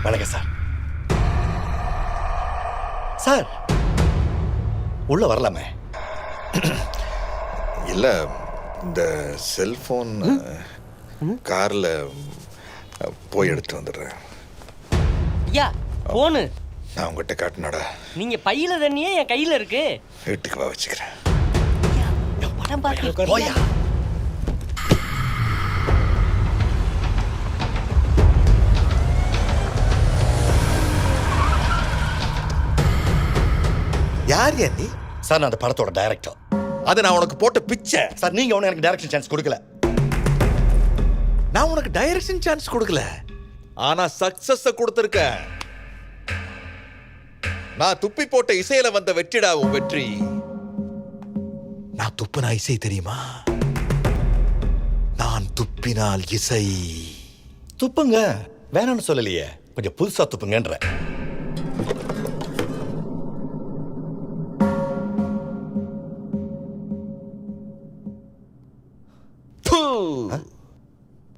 வணக்கம் sir. Sir உள்ள வரலாமே? இல்லை, இந்த செல்ஃபோன் காரில் போய் எடுத்து வந்துடுறேன். ஐயா போனு நான் உங்ககிட்ட காட்டினாடா. நீங்க பையில தண்ணியே என் கையில இருக்கு. வீட்டுக்கு வா, வச்சுக்கிறேன். படம் பார்க்க போயா. யார் நீ? சார் நான் அந்த படத்தோட டைரக்டர். அது நான் உனக்கு போட்ட பிச்சை. சார் நீங்க ஒன்றும் எனக்கு டைரக்ஷன் சான்ஸ் கொடுக்கல. நான் உனக்கு டைரக்ஷன் சான்ஸ் கொடுக்கல, ஆனா சக்சஸ் கொடுத்திருக்க. நான் துப்பி போட்ட இசையில வந்த வெற்றிடா உன் வெற்றி. நான் துப்பினா இசை தெரியுமா? நான் துப்பினால் இசை. துப்புங்க, வேணாம்னு சொல்லலையே, கொஞ்சம் புதுசா துப்புங்கன்ற.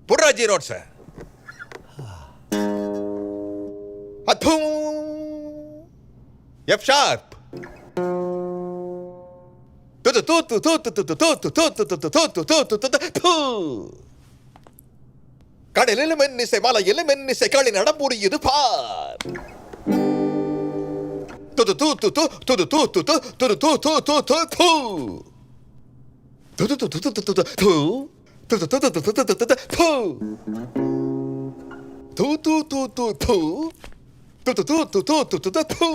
புர்ராஜி ரோட் சார். F sharp. கடலில் மென்னிசை மலையில் மென்னிசை களி நடமுடியுது பார். துது தூ து து துது தூ து து துது தூ து து து து துது து து து து து து து Tu tu tu tu tu tu tu tu tu tu.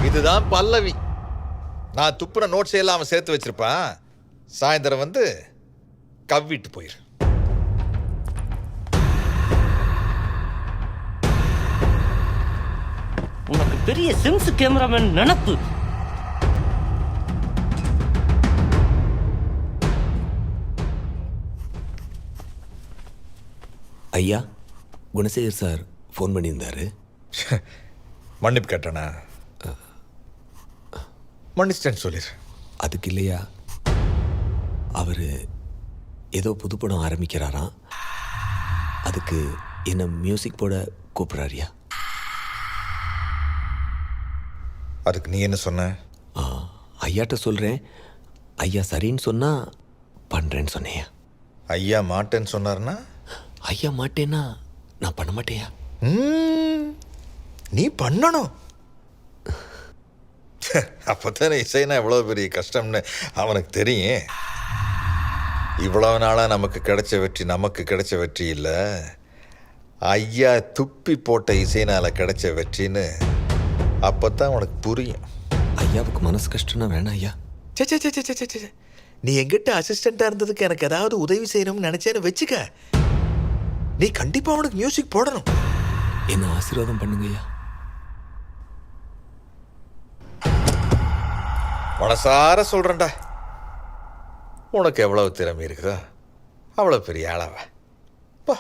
இதுதான் பல்லவி. நான் துப்புன நோட்ஸ் எல்லாம் அவன் சேர்த்து வச்சிருப்பான். சாயந்தரம் வந்து கவ்விட்டு போயிரு. உனக்கு பெரிய சிம்ஸ் கேமராமேன் நினப்பு. ஐயா, குணசேகர் சார் ஃபோன் பண்ணியிருந்தாரு. மன்னிப்பு கேட்டனா? மன்னிச்சிட்டேன்னு சொல்லிடு. அதுக்கு இல்லையா, அவர் ஏதோ புதுப்படம் ஆரம்பிக்கிறாராம். அதுக்கு என்ன மியூசிக் போட கூப்பிட்றாரியா? அதுக்கு நீ என்ன சொன்ன? ஐயாட்ட சொல்கிறேன். ஐயா சரின்னு சொன்னால் பண்ணுறேன்னு சொன்னேயா. ஐயா மாட்டேன்னு சொன்னார்னா? ஐயா மாட்டேன்னா நான் பண்ண மாட்டேயா. நீ பண்ணணும். அப்போத்தானே இசைனா எவ்வளோ பெரிய கஷ்டம்னு அவனுக்கு தெரியும். இவ்வளவு நாளாக நமக்கு கிடைச்ச வெற்றி இல்லை, ஐயா துப்பி போட்ட இசைனால் கிடைச்ச வெற்றின்னு அப்போத்தான் உனக்கு புரியும். ஐயாவுக்கு மனசு கஷ்டம்னா வேணாம் ஐயா. சே, நீ எங்கிட்ட அசிஸ்டண்ட்டாக இருந்ததுக்கு எனக்கு ஏதாவது உதவி செய்யணும்னு நினச்சேன்னு வச்சுக்க. நீ கண்டிப்பாக அவனுக்கு மியூசிக் போடணும். என்ன ஆசீர்வாதம் பண்ணுங்க ஐயா. மனசார சொல்கிறேன்டா, உனக்கு எவ்வளவு திறமை இருக்குதோ அவ்வளோ பெரிய ஆளாவ. போ.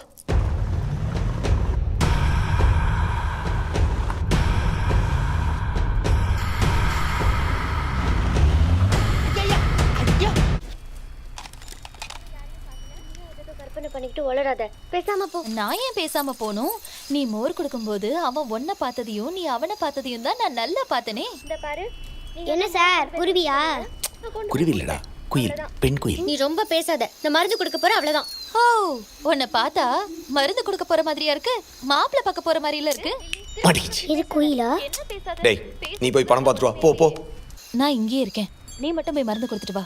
நான் ஏன் பேசாம போனும்? நீ மோர் கொடுக்கும்போது அவன் உன்னை பார்த்ததையும் நீ அவனை பார்த்ததையும் தான் நான் நல்லா பார்த்தனே. என்ன சார் குருவியா? குருவி இல்லடா, குயில், பெண் குயில். நீ ரொம்ப பேசாத, நான் மருந்து கொடுக்க போறேன் அவ்வளவுதான். ஓ, உன்னை பார்த்தா மருந்து கொடுக்க போற மாதிரியா இருக்கு, மாப்பிள்ளை பார்க்க போற மாதிரில இருக்கு. இது குயிலா? டேய், நீ போய் படம் பார்த்துட்டு வா. போ போ. நான் இங்கேயே இருக்கேன், நீ மட்டும் போய் மருந்து கொடுத்துட்டு வா.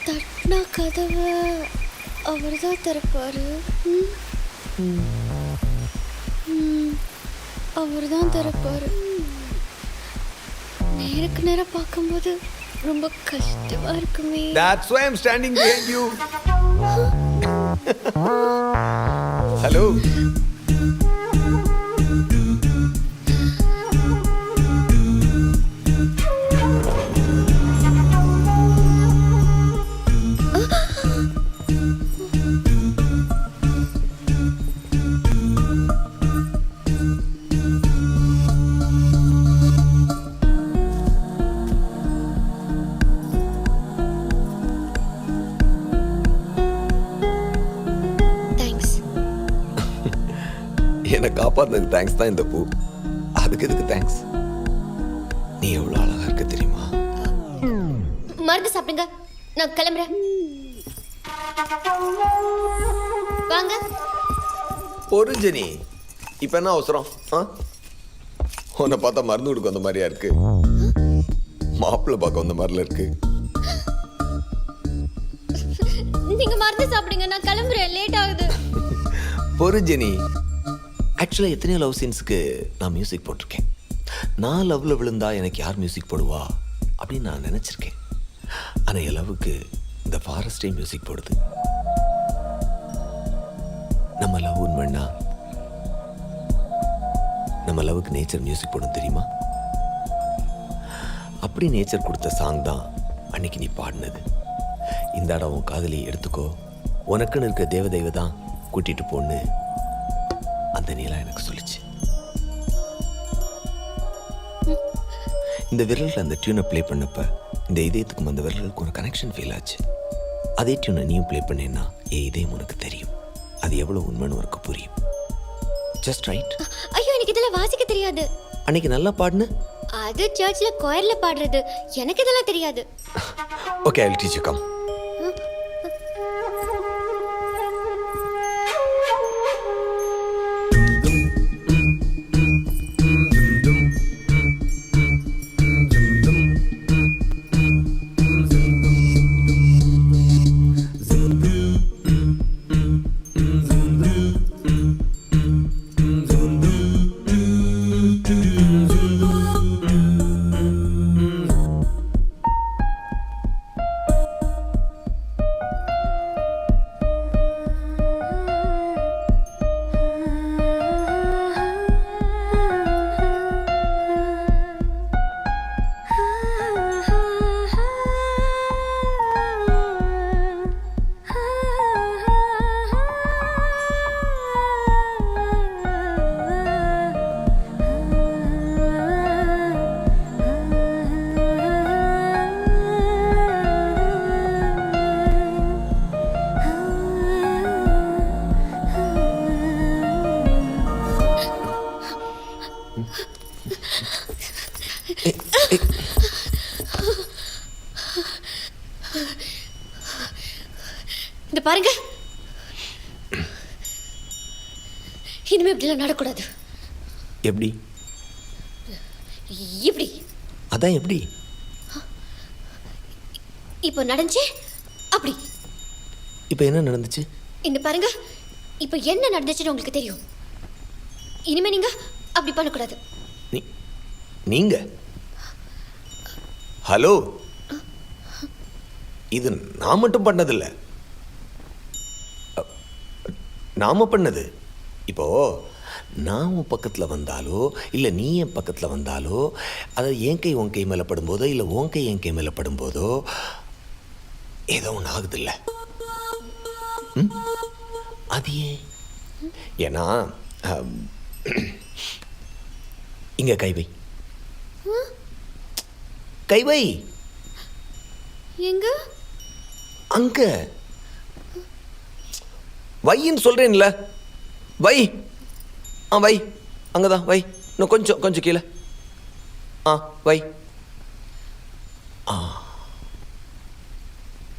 தட்டினா கதவை அவர் தான் திறப்பாரு. அவர் தான் திறப்பாரு. நேருக்கு நேரம் பார்க்கும்போது ரொம்ப கஷ்டமா இருக்குமே. That's why I'm standing behind you. Hello. Thanks. என்னை காப்பாத்துனதுக்கு தேங்க்ஸ் தான் இந்த பூ. அதுக்கு எதுக்கு தேங்க்ஸ்? நீ எவ்வளோ அழகா இருக்க தெரியுமா? மருந்து சாப்பிடுங்க, நான் கிளம்புறேன். வாங்க. ஒரு ஜெனி, இப்போ என்ன அவசரம்? உன்னை பார்த்தா மருந்து கொடுக்க வந்த மாதிரியா இருக்கு, மாப்பிள்ளை பார்க்க வந்த மாதிரில இருக்கு. நீங்க மருந்து சாப்பிடுங்க, நான் கிளம்புறேன், லேட் ஆகுது. ஒரு ஜெனி, ஆக்சுவலாக எத்தனையோ லவ் சீன்ஸுக்கு நான் மியூசிக் போட்டிருக்கேன். நான் லவ்வில் விழுந்தா எனக்கு யார் மியூசிக் போடுவா அப்படின்னு நான் நினச்சிருக்கேன். ஆனால் என் லவ்வுக்கு இந்த ஃபாரஸ்டே மியூசிக் போடுது. நம்ம லவ் உண்மைன்னா நம்ம லவ்வுக்கு நேச்சர் மியூசிக் போடும் தெரியுமா? அப்படி நேச்சர் கொடுத்த சாங் தான் அன்னைக்கு நீ பாடினது. இந்த இடம் உன் காதலியை எடுத்துக்கோ, உனக்குன்னு இருக்க தேவதைவை தான் கூட்டிட்டு போன்னு அந்த நீலா எனக்கு சொல்லிச்சு. இந்த விரலில் அந்த டியூனை ப்ளே பண்ணப்ப இந்த இதயத்துக்கும் அந்த விரலுக்கு ஒரு கனெக்ஷன் ஃபீல் ஆச்சு. அதே டியூனை நீயும் ப்ளே பண்ணேன்னா என் இதயம் உனக்கு தெரியும், அது எவ்வளோ உண்மைன்னு உனக்கு புரியும். Just right. ஐயோ, எனக்கு இதெல்லாம் வாசிக்க தெரியாது. அன்னைக்கு நல்லா பாடுன. அது சர்ச்ல கோயர்ல பாடுறது, எனக்கு இதெல்லாம் தெரியாது. Okay, I will teach you. Come. இந்த பாருங்க, இனிமே இப்படிலாம் நடக்கூடாது. எப்படி? இப்படி. அதான் எப்படி? இப்போ நடந்துச்சு அப்படி. இப்போ என்ன நடந்துச்சு? இந்த பாருங்க, இப்போ என்ன நடந்துச்சுன்னு உங்களுக்கு தெரியும். இனிமே நீங்க அப்படி பண்ணக்கூடாது. நீங்க? ஹலோ, இது நான் மட்டும் பண்ணதில்லை, நாம பண்ணது. இப்போ நான் உன் பக்கத்தில் வந்தாலோ இல்லை நீ என் பக்கத்தில் வந்தாலோ, அதாவது என் கை உன் கை மேலே படும்போதோ இல்லை உன் கை என் கை மேலே படும்போதோ ஏதோ ஒன்று ஆகுதில்ல. அது ஏன்? ஏன்னா இங்க கை வை, கை வை. எங்க? அங்க வையின்னு சொல்றேன்ல, வை. வை, அங்கதான் வை. இன்னும் கொஞ்சம் கொஞ்சம் கீழே. வை.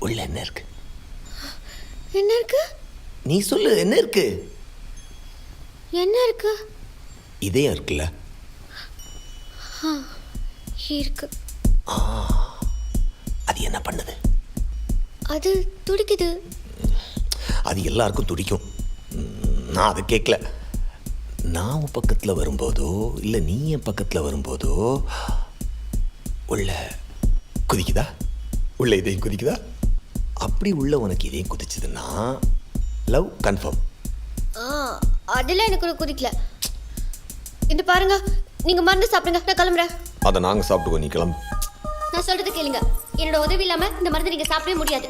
உள்ள என்ன இருக்கு? என்ன இருக்கு? நீ சொல்லு, என்ன இருக்கு? என்ன இருக்கு? இதயம் இருக்குல்ல, இருக்கு. அது என்ன பண்ணுது? அது துடிக்குது. அது எல்லாருக்கும் துடிக்கும். நான் அதை கேட்கல. நான் உன் பக்கத்தில் வரும்போதோ இல்லை நீ என் பக்கத்தில் வரும்போதோ உள்ள குதிக்குதா? உள்ள இதையும் குதிக்குதா? அப்படி உள்ள உனக்கு இதையும் குதிச்சுதுன்னா லவ் கன்ஃபார்ம். அதெல்லாம் எனக்கு குதிக்கல. இது பாருங்க, நீங்க மருந்து சாப்பிடுங்க, நான் கிளம்புறேன். அதை நாங்கள் சாப்பிட்டுக்கோ, நீ கிளம்பு. நான் சொல்றது கேளுங்க. என்னோட உதவி இல்லாம இந்த மருந்து நீங்க சாப்பிடவே முடியாது.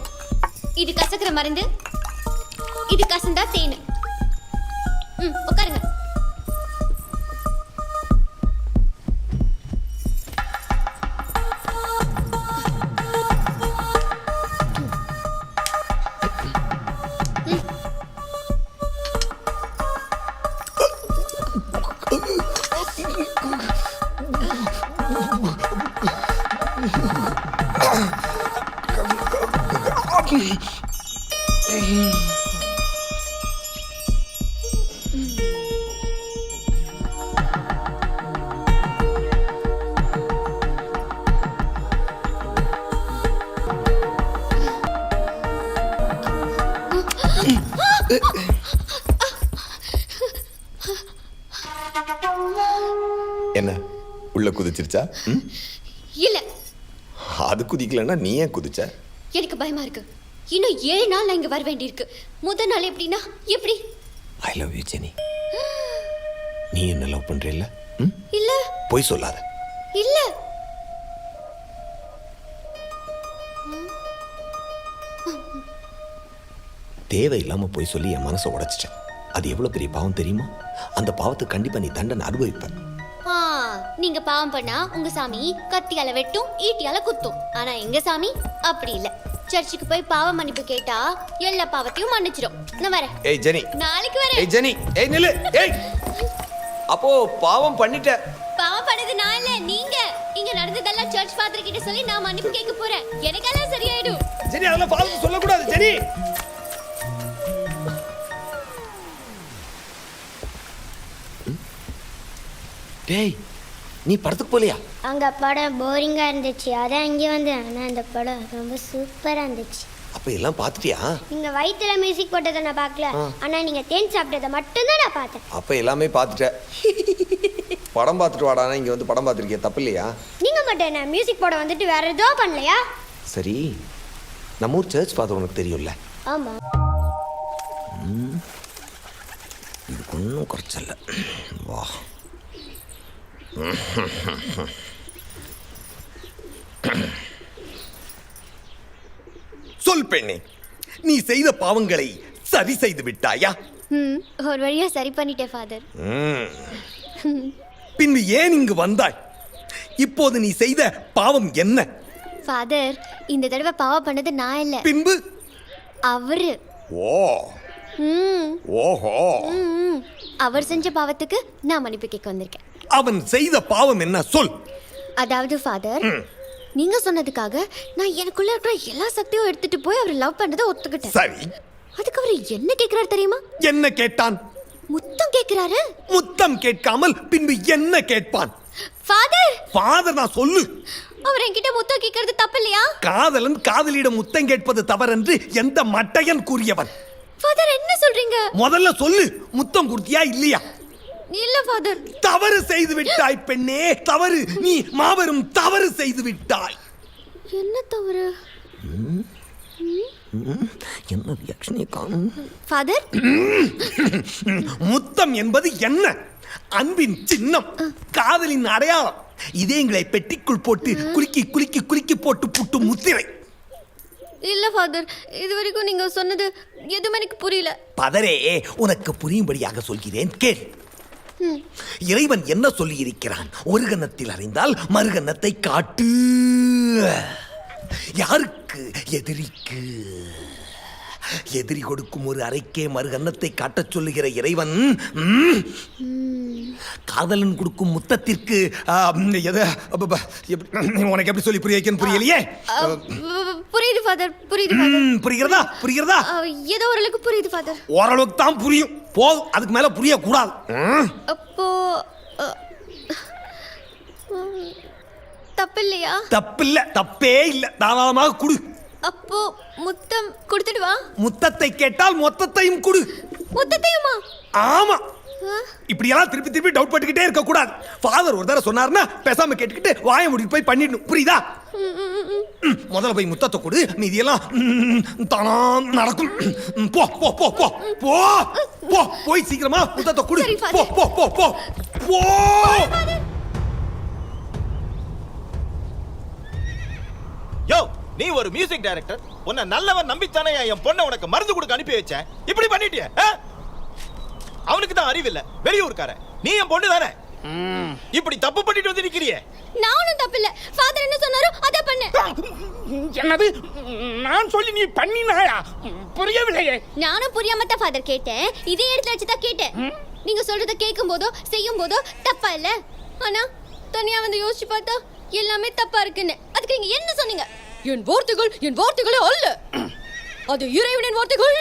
இது கசக்கிற மருந்து, இது கசந்தா தேனு. உட்காருங்க. என்ன உள்ள குதிச்சிருச்சா? இல்ல, அது குதிக்கலன்னா நீ ஏன் குதிச்ச? எனக்கு பயமா இருக்கு. இன்னும் 7 நாள் நான் இங்க வர வேண்டியிருக்கு. முதல் நாள் எப்படின்னா எப்படி? I love you Jenny. நீ என்ன லவ் பண்றீல்ல? இல்ல. போய் சொல்லாத. இல்ல. தேவையில்லாம போய் சொல்லி என் மனசை உடைச்சிட்டேன். அது எவ்வளவு பெரிய பாவம் தெரியுமா? அந்த பாவத்துக்கு கண்டிப்பா நீ தண்டனை அனுபவிப்ப. நீங்க பாவம் பண்ணா உங்க சாமி கத்தியால வெட்டும், ஈட்டியால குத்தும். ஆனா எங்க சாமி அப்படி இல்ல. சர்ச்சுக்கு போய் பாவ மன்னிப்பு கேட்டா எல்லா பாவத்தையும் மன்னிச்சிடும். நான் வரேன். ஏய் ஜெனி, நாளைக்கு வரேன். ஏய் ஜெனி, ஏய் நில்லு. ஏய், அப்போ பாவம் பண்ணிட்ட. பாவம் பண்ணது நான் இல்ல, நீங்க. இங்க நடந்ததெல்லாம் சர்ச் ஃபாதர் கிட்ட சொல்லி நான் மன்னிப்பு கேட்க போறேன். எனக்கெல்லாம் சரியாயிடும். ஜெனி, அதெல்லாம் ஃபாதர் சொல்ல கூடாது ஜெனி. டேய், நீ படத்துக்கு போலியா? அங்கே படம் போரிங்காக இருந்துச்சு, அதான் இங்கே வந்தேன். ஆனால் அந்த படம் ரொம்ப சூப்பராக இருந்துச்சு. அப்போ எல்லாம் பார்த்துட்டியா? நீங்கள் வயிற்றுல மியூசிக் போட்டதை நான் பார்க்கல, ஆனால் நீங்கள் தேன் சாப்பிட்டதை மட்டும்தான் நான் பார்த்தேன். அப்போ எல்லாமே பார்த்துட்டேன். படம் பார்த்துட்டு வாடானா இங்கே வந்து படம் பார்த்துருக்கிய, தப்பு இல்லையா? நீங்கள் மட்டும் என்ன மியூசிக் போட வந்துட்டு வேற ஏதோ பண்ணலையா? சரி, நம்ம ஊர் சர்ச் ஃபாதர் உனக்கு தெரியும்ல? ஆமாம். இதுக்கு ஒன்றும் குறைச்சல. வா. சொல் பெண்ணே, நீ செய்த பாவங்களை சரி செய்து விட்டாயா? ஒரு வழியா சரி பண்ணிட்டேன் ஃபாதர். பின்பு ஏன் இங்கு வந்தாய்? இப்போது நீ செய்த பாவம் என்ன? ஃபாதர், இந்த தடவை பாவம் பண்ணது நான் இல்ல, பின்பு அவரு. ஓ, ஓஹோ. அவர் செஞ்ச பாவத்துக்கு நான் மன்னிப்பு கேட்க வந்திருக்கேன். அவன் செய்த பாவம் என்ன சொல்? அதாவது ஃபாதர், நீங்க சொன்னதுக்காக நான் எனக்குள்ள இருக்கிற எல்லா சக்தியும் எடுத்துட்டு போய் அவர் லவ் பண்ணதை ஒத்துக்கிட்டேன். சரி, அதுக்கு அவர் என்ன கேக்குறாரு தெரியுமா? என்ன கேட்டான்? முத்தம் கேக்குறாரு. முத்தம் கேட்காமல் பின்பு என்ன கேட்பான்? ஃபாதர், ஃபாதர் நான் சொல்லு. அவர் என்கிட்ட முத்தம் கேட்கறது தப்பு இல்லையா? காதலன் காதலியிடம் முத்தம் கேட்பது தவறென்று எந்த மட்டையன் கூறியவன்? ஃபாதர், என்ன சொல்றீங்க? முதல்ல சொல்லு, முத்தம் கொடுத்தியா இல்லையா? இல்ல ஃபாதர். தவறு செய்து விட்டாய் பெண்ணே, தவறு. நீ மாபெரும் தவறு செய்து விட்டாய். என்ன தவறு? என்ன ரியாக்ஷனே காணும். ஃபாதர், முத்தம் என்பது என்ன? அன்பின் சின்னம், காதலின் அடையாளம். இதே எங்களை பெட்டிக்குள் போட்டு குலுக்கி குலுக்கி குலுக்கி போட்டு புட்டு முத்திரை. இல்ல ஃபாதர், இது வரைக்கும் நீங்க சொன்னது எதுவுமே எனக்கு புரியல. பதரே, உனக்கு புரியும்படியாக சொல்கிறேன் கேள். இறைவன் என்ன சொல்லி இருக்கிறான்? ஒரு கன்னத்தில் அறிந்தால் மறுகன்னத்தை காட்டு. யாருக்கு? எதிரிக்கு. எதிரி கொடுக்கும் ஒரு அறைக்கே மறுகன்னத்தை காட்டச் சொல்லுகிற இறைவன் காதலன் கொடுக்கும் முத்தத்திற்கு உனக்கு எப்படி சொல்லி புரிய வைக்கணும் புரியலையே. புரியுது ஃபாதர், புரியுது ஃபாதர். புரிகிறதா? புரிகிறதா? ஏதோ ஓரளவுக்கு புரியுது ஃபாதர். ஓரளவுக்கு தான் புரியும். போதும், அதுக்கு மேல புரிய கூடாது. அப்போ தப்பில்லையா? தப்பில்ல, தப்பே இல்ல. தாராளமாக குடு. அப்போ முத்தம் கொடுத்துடுவா? முத்தத்தை கேட்டால் மொத்தத்தையும் குடு. முத்தத்தையுமா? ஆமா. இப்படியெல்லாம் திருப்பி திருப்பி டவுட் பட்டுக்கிட்டே இருக்க கூடாது. ஃபாதர் ஒரு தடவை சொன்னார்னா பேசாம கேட்டுக்கிட்டு வாயை மூடிட்டு போய் பண்ணிடணும். புரியுதா? முதல்ல போய் முத்தத்தை கொடு, மீதியெல்லாம் தானா நடக்கும். போ போ போ போ போ போ போய் சீக்கிரமா முத்தத்தை கொடு. போ போ போ போ போ. யோ, நீ ஒரு மியூசிக் டைரக்டர். உன்னை நல்லவன் நம்பித்தானே என் பொண்ணை உனக்கு மருந்து கொடுக்க அனுப்பி வச்சேன். இப்படி பண்ணிட்டியே. அவனுக்கு தான் அறிவு இல்ல, வெளியூர்கார. நீ என் பொண்ணு தானே, இப்படி தப்பு பண்ணிட்டு வந்து நிக்கிறியே. நானும் தப்பு இல்ல. ஃபாதர் என்ன சொன்னாரோ அத பண்ணு. என்னது நான் சொல்லி நீ பண்ணினாயா? புரியவில்லையே. நானும் புரியாம தான் ஃபாதர் கேட்டேன். இதே இடத்துல வச்சு தான் கேட்டேன். நீங்க சொல்றத கேட்கும் போதோ செய்யும் போதோ தப்பா இல்ல. ஆனா தனியா வந்து யோசிச்சு பார்த்தா எல்லாமே தப்பா இருக்குன்னு. அதுக்கு நீங்க என்ன சொன்னீங்க? என் வார்த்தைகளே அல்ல, அது இறைவனின் வார்த்தைகள்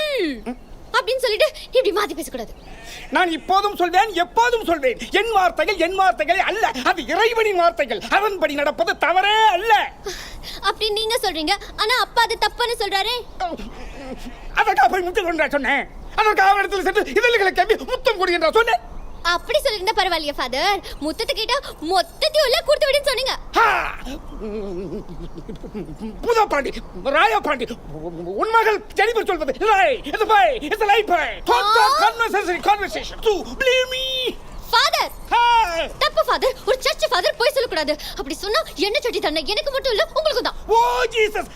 அப்படின்னு சொல்லிட்டு இப்படி மாத்தி பேசக்கூடாது. நான் இப்போதும் சொல்வேன், எப்போதும் சொல்வேன், என் வார்த்தைகளே அல்ல, அது இறைவனின் வார்த்தைகள். அதன்படி நடப்பது தவறே அல்ல. அப்படி நீங்க சொல்றீங்க, ஆனா அப்பா அது தப்புன்னு சொல்றாரே. அதற்காக போய் முத்தம் கொண்டா சொன்னேன்? அதற்காக அவரிடத்தில் சென்று இதழ்களை கம்பி முத்தம் கொடு என்றா சொன்னேன்? அப்படி சொல்லிருந்தா பரவாயில்லையா ஃபாதர்? முத்தத்தை கேட்டா மொத்தத்தையும் உள்ள கொடுத்து விடுன்னு சொன்னீங்க. பூதப்பாண்டி, ராயப்பாண்டி, உன் மகள் ஜெனிபர் சொல்வது ஃபாதர் தப்பு ஃபாதர். ஒரு சர்ச் ஃபாதர் போய் சொல்லக்கூடாது. அப்படி சொன்னா என்ன சட்டி தண்டனை எனக்கு மட்டும் இல்ல உங்களுக்கு தான். ஓ ஜீசஸ்,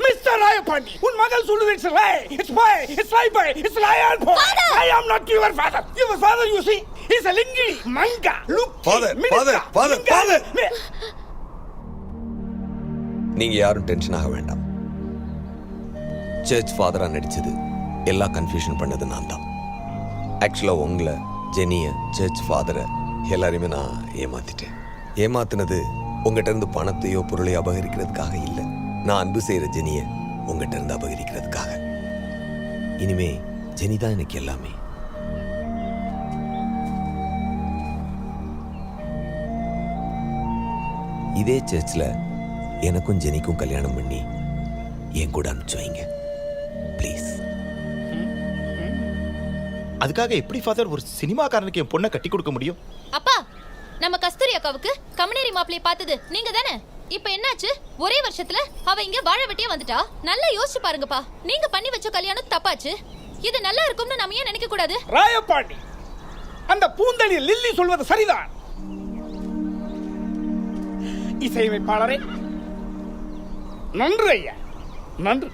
மிஸ்டர் ராயப்பாண்டி, உன் மகள் சொல்லுது it's lie, it's bye, it's lie bye, it's lion bye. I am not your father. Your father you see is a lingi manga. Look father நீங்க யாரும் டென்ஷன் ஆக வேண்டாம். சர்ச் ஃபாதரா நடிச்சது எல்லா கன்ஃபியூஷன் பண்ணது நான் தான். ஆக்சுவலா உங்களை, ஜெனிய, சர்ச் ஃபாதரை எல்லாரையுமே நான் ஏமாத்திட்டேன். ஏமாத்தினது உங்ககிட்ட இருந்து பணத்தையோ பொருளையோ அபகரிக்கிறதுக்காக இல்லை. நான் அன்பு செய்யற ஜெனிய உங்ககிட்ட இருந்து அபகரிக்கிறதுக்காக. இனிமே ஜெனி தான் எனக்கு எல்லாமே. இதே சர்ச்ல எனக்கும் ஜெனிக்கும் கல்யாணம் பண்ணி என் கூட அனுப்பிச்சு வைங்க ப்ளீஸ். அதுக்காக எப்படி ஃபாதர் ஒரு சினிமாக்காரனுக்கு என் பொண்ணை கட்டி கொடுக்க முடியும்? அப்பா, நம்ம கஸ்தூரி அக்காவுக்கு கமனேரி மாப்பிளைய பார்த்தது நீங்க தானே? இப்ப என்னாச்சு? ஒரே வருஷத்துல அவ இங்க வாழ வெட்டியே வந்துட்டா. நல்லா யோசிச்சு பாருங்கப்பா. நீங்க பண்ணி வச்ச கல்யாணம் தப்பாச்சு. இது நல்லா இருக்கும்னு நம்ம ஏன் நினைக்க கூடாது? ராயப்பாண்டி, அந்த பூந்தளி லில்லி சொல்வது சரிதான். இசையமைப்பாளரே நன்று ஐயா, நன்று.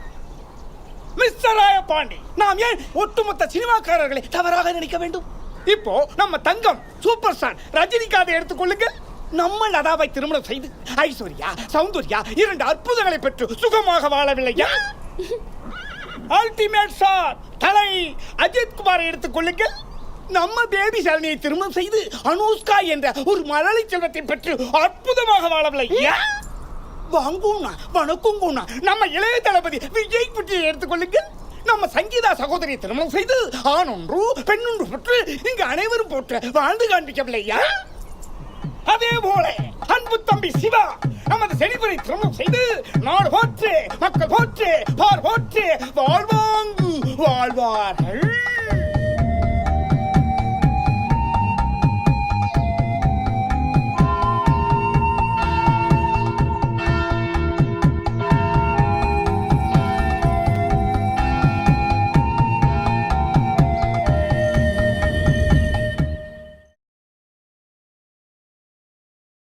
மிஸ்டர் ராயப்பாண்டி, நாம் ஏன் ஒட்டுமொத்த சினிமாக்காரர்களை தவறாக நினைக்க வேண்டும்? இப்போ நம்ம தங்கம் சூப்பர் ஸ்டார் ரஜினிகாந்தை எடுத்துக்கொள்ளுங்கள். நம்ம லதாவை திருமணம் செய்து ஐஸ்வர்யா, சௌந்தர்யா 2 அற்புதங்களை பெற்று சுகமாக வாழவில்லையா? அல்டிமேட் ஸ்டார் தலை அஜித் குமாரை எடுத்துக்கொள்ளுங்கள். நம்ம பேபி ஷாலினியை திருமணம் செய்து அனுஷ்கா என்ற ஒரு மலலை செல்வத்தை பெற்று அற்புதமாக வாழவில்லையா? வாங்குனா வணக்குங்குனா நம்ம இளைய தளபதி விஜய் குட்டியை எடுத்துக்கொள்ளுங்கள். நம்ம சங்கீதா சகோதரியை திருமணம் செய்து ஆணொன்று பெண்ணொன்று பெற்று இங்கு அனைவரும் போற்ற வாழ்ந்து காண்பிக்கவில்லையா? அதே போல அன்பு தம்பி சிவா நமது செழிப்பரை திருமணம் செய்து நாடு போற்று மக்கள் போற்று பார் போற்று வாழ்வாங்கு வாழ்வார்கள்.